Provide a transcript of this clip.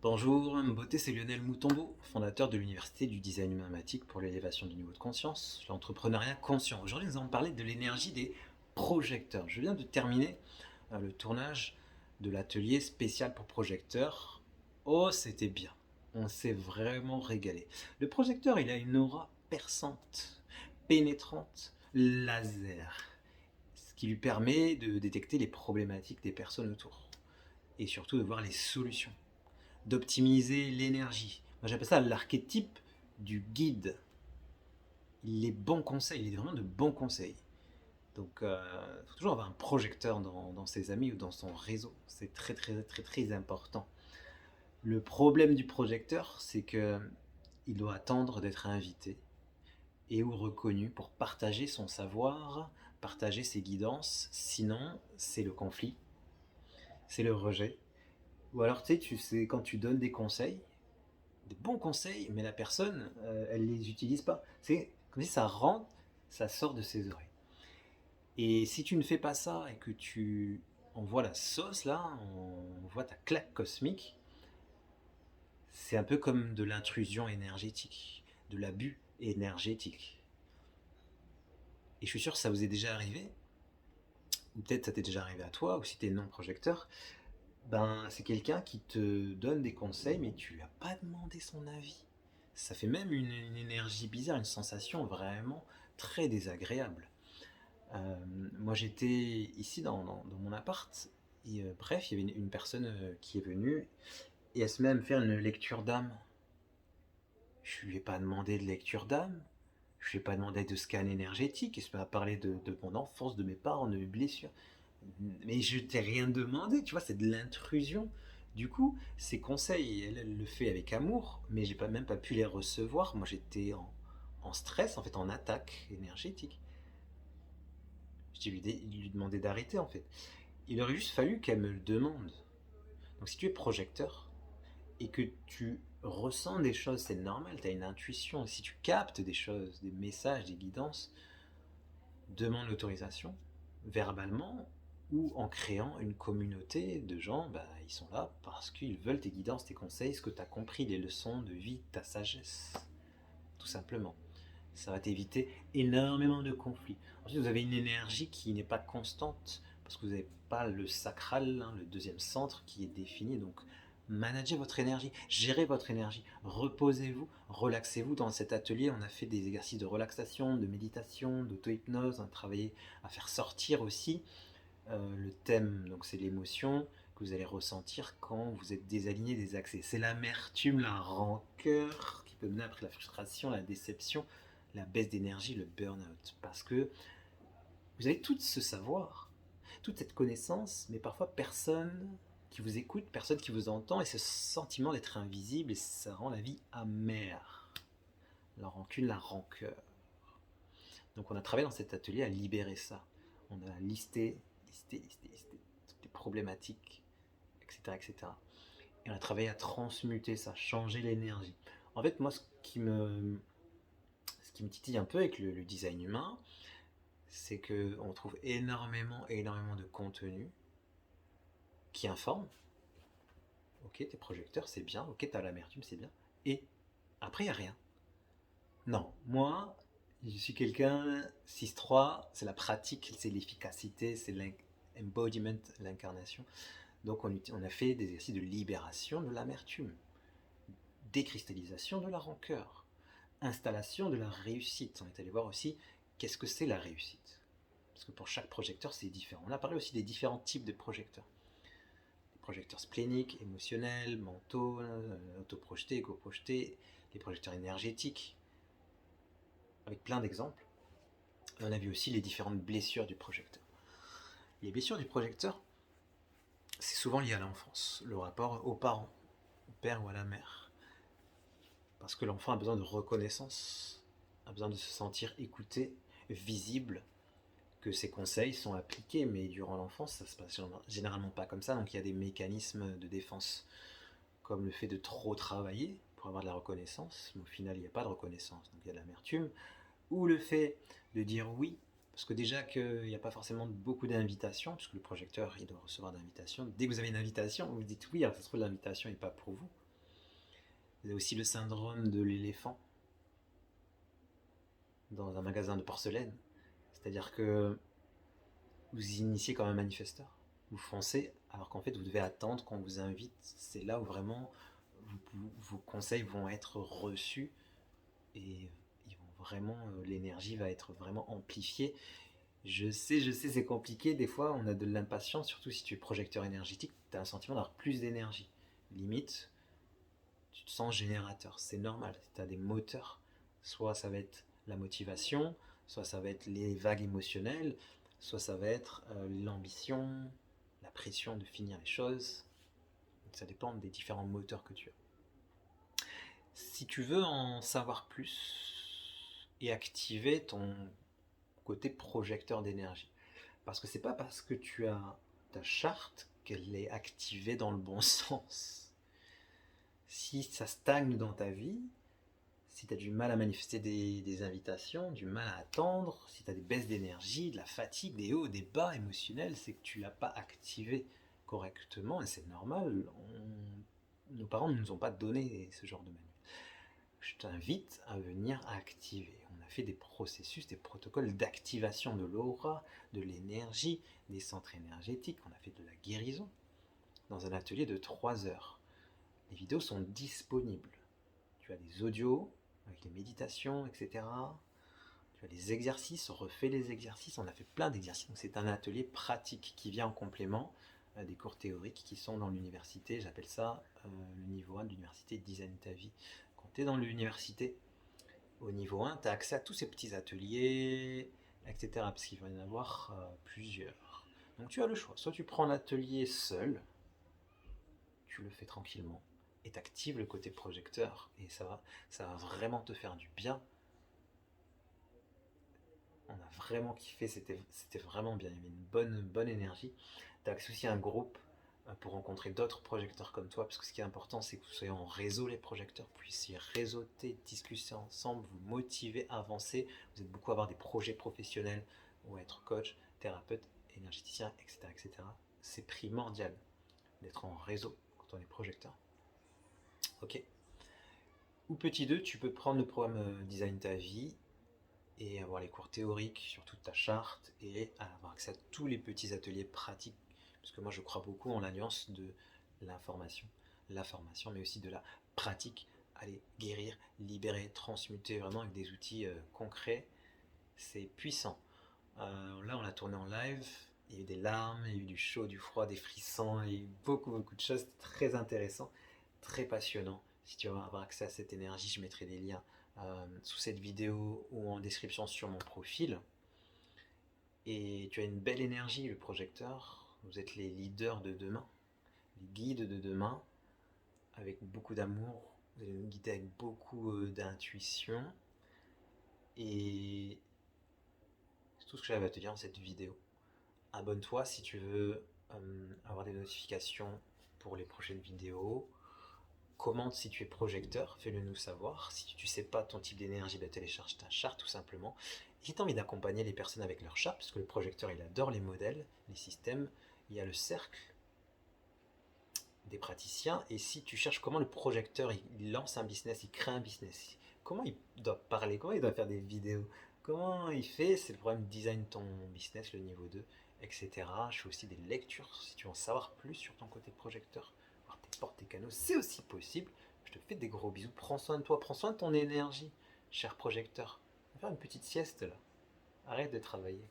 Bonjour, Mboté, c'est Lionel Moutombo, fondateur de l'Université du design humain-matique pour l'élévation du niveau de conscience, l'entrepreneuriat conscient. Aujourd'hui, nous allons parler de l'énergie des projecteurs. Je viens de terminer le tournage de l'atelier spécial pour projecteurs. Oh, c'était bien. On s'est vraiment régalé. Le projecteur, il a une aura perçante, pénétrante, laser, ce qui lui permet de détecter les problématiques des personnes autour et surtout de voir les solutions, d'optimiser l'énergie. Moi j'appelle ça l'archétype du guide. Il est bon conseil, il est vraiment de bons conseils. Donc il faut toujours avoir un projecteur dans ses amis ou dans son réseau. C'est très très très très important. Le problème du projecteur, c'est que il doit attendre d'être invité et ou reconnu pour partager son savoir, partager ses guidances. Sinon, c'est le conflit, c'est le rejet. Ou alors tu sais, quand tu donnes des bons conseils, mais la personne, elle les utilise pas. C'est comme si ça rentre, ça sort de ses oreilles. Et si tu ne fais pas ça et que tu envoies la sauce là, on voit ta claque cosmique, c'est un peu comme de l'intrusion énergétique, de l'abus énergétique. Et je suis sûr que ça vous est déjà arrivé, ou peut-être ça t'est déjà arrivé à toi, ou si tu es non-projecteur, ben c'est quelqu'un qui te donne des conseils, mais tu lui as pas demandé son avis. Ça fait même une énergie bizarre, une sensation vraiment très désagréable. Moi j'étais ici dans mon appart, et bref, il y avait une personne qui est venue, et elle se met à me faire une lecture d'âme. Je lui ai pas demandé de lecture d'âme, je lui ai pas demandé de scan énergétique, elle se met à parler de mon enfance, de mes parents, de mes blessures. Mais je t'ai rien demandé, tu vois, c'est de l'intrusion. Du coup, ces conseils, elle le fait avec amour, mais j'ai pas, même pas pu les recevoir. Moi, j'étais en stress, en fait, en attaque énergétique. Je lui demandais d'arrêter, en fait. Il aurait juste fallu qu'elle me le demande. Donc, si tu es projecteur et que tu ressens des choses, c'est normal, tu as une intuition. Si tu captes des choses, des messages, des guidances, demande l'autorisation verbalement ou en créant une communauté de gens, bah, ils sont là parce qu'ils veulent tes guidances, tes conseils, ce que tu as compris, les leçons de vie, ta sagesse, tout simplement. Ça va t'éviter énormément de conflits. Ensuite, vous avez une énergie qui n'est pas constante parce que vous n'avez pas le sacral, hein, le deuxième centre qui est défini. Donc, managez votre énergie, gérez votre énergie, reposez-vous, relaxez-vous. Dans cet atelier, on a fait des exercices de relaxation, de méditation, d'auto-hypnose, on a travaillé à faire sortir aussi le thème, donc c'est l'émotion que vous allez ressentir quand vous êtes désaligné des accès. C'est l'amertume, la rancœur qui peut mener après la frustration, la déception, la baisse d'énergie, le burn-out. Parce que vous avez tout ce savoir, toute cette connaissance, mais parfois personne qui vous écoute, personne qui vous entend, et ce sentiment d'être invisible, et ça rend la vie amère. La rancune, la rancœur. Donc on a travaillé dans cet atelier à libérer ça. On a listé toutes les problématiques, etc., etc. Et on a travaillé à transmuter ça, changer l'énergie. En fait, moi, ce qui me titille un peu avec le design humain, c'est qu'on trouve énormément de contenu qui informe. Ok, tes projecteurs, c'est bien. Ok, t'as l'amertume, c'est bien. Et après, il n'y a rien. Non, moi, je suis quelqu'un, 6-3, c'est la pratique, c'est l'efficacité, c'est l'embodiment, l'incarnation. Donc on a fait des exercices de libération de l'amertume, décristallisation de la rancœur, installation de la réussite. On est allé voir aussi qu'est-ce que c'est la réussite. Parce que pour chaque projecteur, c'est différent. On a parlé aussi des différents types de projecteurs. Les projecteurs spléniques, émotionnels, mentaux, autoprojetés, éco-projetés, les projecteurs énergétiques, avec plein d'exemples. Et on a vu aussi les différentes blessures du projecteur. Les blessures du projecteur, c'est souvent lié à l'enfance, le rapport aux parents, au père ou à la mère. Parce que l'enfant a besoin de reconnaissance, a besoin de se sentir écouté, visible, que ses conseils sont appliqués, mais durant l'enfance, ça se passe généralement pas comme ça, donc il y a des mécanismes de défense, comme le fait de trop travailler pour avoir de la reconnaissance, mais au final il n'y a pas de reconnaissance, donc il y a de l'amertume, ou le fait de dire oui, parce que déjà qu'il n'y a pas forcément beaucoup d'invitations, puisque le projecteur il doit recevoir d'invitations. Dès que vous avez une invitation, vous dites oui, alors ça se trouve l'invitation n'est pas pour vous. Vous avez aussi le syndrome de l'éléphant dans un magasin de porcelaine. C'est-à-dire que vous initiez comme un manifesteur. Vous foncez alors qu'en fait vous devez attendre qu'on vous invite. C'est là où vraiment vos conseils vont être reçus et ils vont vraiment, l'énergie va être vraiment amplifiée. Je sais, c'est compliqué. Des fois, on a de l'impatience, surtout si tu es projecteur énergétique, tu as un sentiment d'avoir plus d'énergie. Limite, tu te sens générateur. C'est normal. Tu as des moteurs. Soit ça va être la motivation, soit ça va être les vagues émotionnelles, soit ça va être l'ambition, la pression de finir les choses. Ça dépend des différents moteurs que tu as. Si tu veux en savoir plus et activer ton côté projecteur d'énergie, parce que c'est pas parce que tu as ta charte qu'elle est activée dans le bon sens. Si ça stagne dans ta vie, si tu as du mal à manifester des invitations, du mal à attendre, si tu as des baisses d'énergie, de la fatigue, des hauts, des bas émotionnels, c'est que tu l'as pas activé correctement et c'est normal. Nos parents ne nous ont pas donné ce genre de manuel. Je t'invite à venir activer. On a fait des processus, des protocoles d'activation de l'aura, de l'énergie, des centres énergétiques. On a fait de la guérison dans un atelier de 3 heures. Les vidéos sont disponibles. Tu as des audios avec les méditations, etc. Tu as les exercices, on refait les exercices. On a fait plein d'exercices. Donc c'est un atelier pratique qui vient en complément des cours théoriques qui sont dans l'université. J'appelle ça le niveau 1 de l'université Design ta vie. Quand tu es dans l'université, au niveau 1, tu as accès à tous ces petits ateliers, etc. Parce qu'il va y en avoir plusieurs. Donc tu as le choix. Soit tu prends l'atelier seul, tu le fais tranquillement, et tu actives le côté projecteur, et ça va vraiment te faire du bien. On a vraiment kiffé, c'était vraiment bien. Il y avait une bonne énergie. Tu as aussi un groupe pour rencontrer d'autres projecteurs comme toi, parce que ce qui est important, c'est que vous soyez en réseau, les projecteurs, puissiez réseauter, discuter ensemble, vous motiver, avancer. Vous êtes beaucoup à avoir des projets professionnels, ou à être coach, thérapeute, énergéticien, etc. etc. C'est primordial d'être en réseau quand on est projecteur. Ok. Ou petit 2, tu peux prendre le programme Design ta vie et avoir les cours théoriques sur toute ta charte et avoir accès à tous les petits ateliers pratiques. Parce que moi, je crois beaucoup en la nuance de l'information, la formation, mais aussi de la pratique. Aller guérir, libérer, transmuter vraiment avec des outils concrets. C'est puissant. Là, on l'a tourné en live. Il y a eu des larmes, il y a eu du chaud, du froid, des frissons, il y a eu beaucoup de choses. C'était très intéressant, très passionnant. Si tu veux avoir accès à cette énergie, je mettrai des liens sous cette vidéo ou en description sur mon profil. Et tu as une belle énergie, le projecteur. Vous êtes les leaders de demain, les guides de demain, avec beaucoup d'amour. Vous allez nous guider avec beaucoup d'intuition. Et c'est tout ce que j'avais à te dire dans cette vidéo. Abonne-toi si tu veux avoir des notifications pour les prochaines vidéos. Commente si tu es projecteur, fais-le nous savoir. Si tu ne sais pas ton type d'énergie, télécharge ta charte tout simplement. Et si tu as envie d'accompagner les personnes avec leur charte, parce que le projecteur il adore les modèles, les systèmes, il y a le cercle des praticiens. Et si tu cherches comment le projecteur il lance un business, il crée un business, comment il doit parler, comment il doit faire des vidéos, comment il fait, c'est le programme Design ton business, le niveau 2, etc. Je fais aussi des lectures si tu veux en savoir plus sur ton côté projecteur, voir tes portes, tes canaux, c'est aussi possible. Je te fais des gros bisous, prends soin de toi, prends soin de ton énergie, cher projecteur. On va faire une petite sieste là, arrête de travailler.